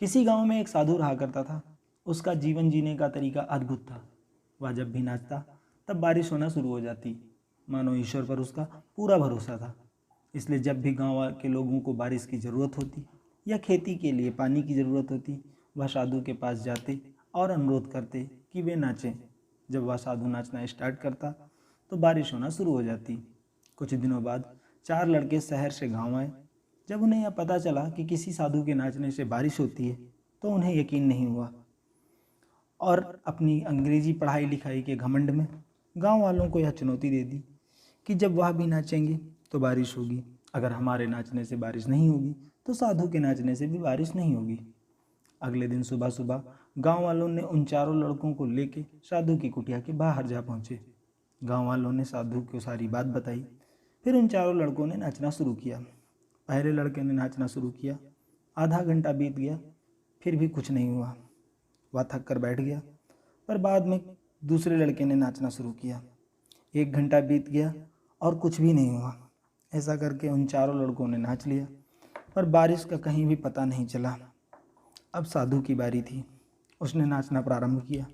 किसी गांव में एक साधु रहा करता था। उसका जीवन जीने का तरीका अद्भुत था। वह जब भी नाचता तब बारिश होना शुरू हो जाती, मानो ईश्वर पर उसका पूरा भरोसा था। इसलिए जब भी गांव के लोगों को बारिश की ज़रूरत होती या खेती के लिए पानी की ज़रूरत होती, वह साधु के पास जाते और अनुरोध करते कि वे नाचें। जब वह साधु नाचना स्टार्ट करता तो बारिश होना शुरू हो जाती। कुछ दिनों बाद 4 लड़के शहर से गांव आए। जब उन्हें यह पता चला कि किसी साधु के नाचने से बारिश होती है तो उन्हें यकीन नहीं हुआ और अपनी अंग्रेजी पढ़ाई लिखाई के घमंड में गांव वालों को यह चुनौती दे दी कि जब वह भी नाचेंगे तो बारिश होगी, अगर हमारे नाचने से बारिश नहीं होगी तो साधु के नाचने से भी बारिश नहीं होगी। अगले दिन सुबह सुबह गांव वालों ने उन चारों लड़कों को लेके साधु की कुटिया के बाहर जा पहुंचे। गांव वालों ने साधु को सारी बात बताई। फिर उन चारों लड़कों ने नाचना शुरू किया। पहले लड़के ने नाचना शुरू किया, आधा घंटा बीत गया, फिर भी कुछ नहीं हुआ। वह थक कर बैठ गया। पर बाद में दूसरे लड़के ने नाचना शुरू किया। 1 घंटा बीत गया और कुछ भी नहीं हुआ। ऐसा करके उन चारों लड़कों ने नाच लिया, पर बारिश का कहीं भी पता नहीं चला। अब साधु की बारी थी। उसने नाचना प्रारंभ किया।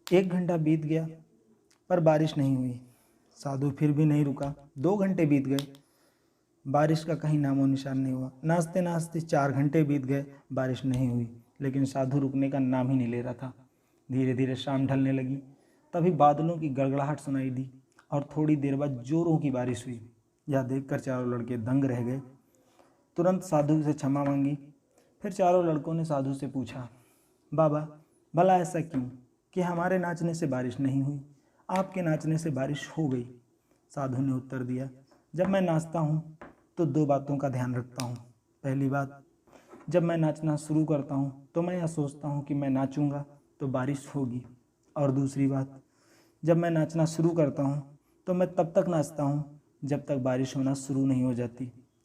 1 घंटा बीत गया पर बारिश नहीं हुई। साधु फिर भी नहीं रुका। 2 घंटे बीत गए, बारिश का कहीं नामो निशान नहीं हुआ। नाचते नाचते 4 घंटे बीत गए, बारिश नहीं हुई, लेकिन साधु रुकने का नाम ही नहीं ले रहा था। धीरे धीरे शाम ढलने लगी। तभी बादलों की गड़गड़ाहट सुनाई दी और थोड़ी देर बाद जोरों की बारिश हुई। यह देखकर चारों लड़के दंग रह गए। तुरंत साधु से क्षमा मांगी। फिर चारों लड़कों ने साधु से पूछा, बाबा भला ऐसा क्यों कि हमारे नाचने से बारिश नहीं हुई, आपके नाचने से बारिश हो गई। साधु ने उत्तर दिया, जब मैं नाचता हूँ तो 2 बातों का ध्यान रखता हूँ। पहली बात, जब मैं नाचना शुरू करता हूँ तो मैं यह सोचता हूँ कि मैं नाचूंगा तो बारिश होगी। और दूसरी बात, जब मैं नाचना शुरू करता हूँ तो मैं तब तक नाचता हूँ जब तक बारिश होना शुरू नहीं हो जाती।